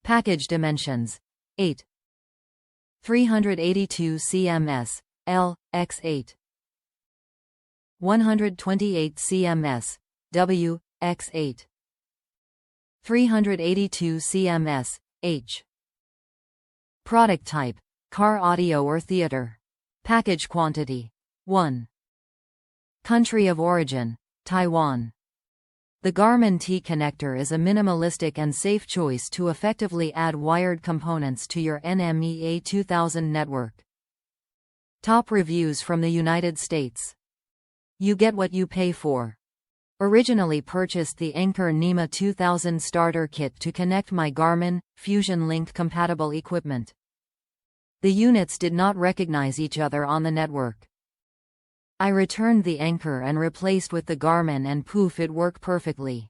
Package dimensions: 8. 382 cms, L, x8. 128 cms, W, x8. 382 cms, H. Product type: car, audio or theater. Package quantity: 1. Country of origin: Taiwan. The Garmin T-connector is a minimalistic and safe choice to effectively add wired components to your NMEA 2000 network. Top reviews from the United States. You get what you pay for. Originally purchased the Garmin NMEA 2000 starter kit to connect my Garmin Fusion Link compatible equipment. The units did not recognize each other on the network. I returned the anchor and replaced with the Garmin, and poof, it worked perfectly.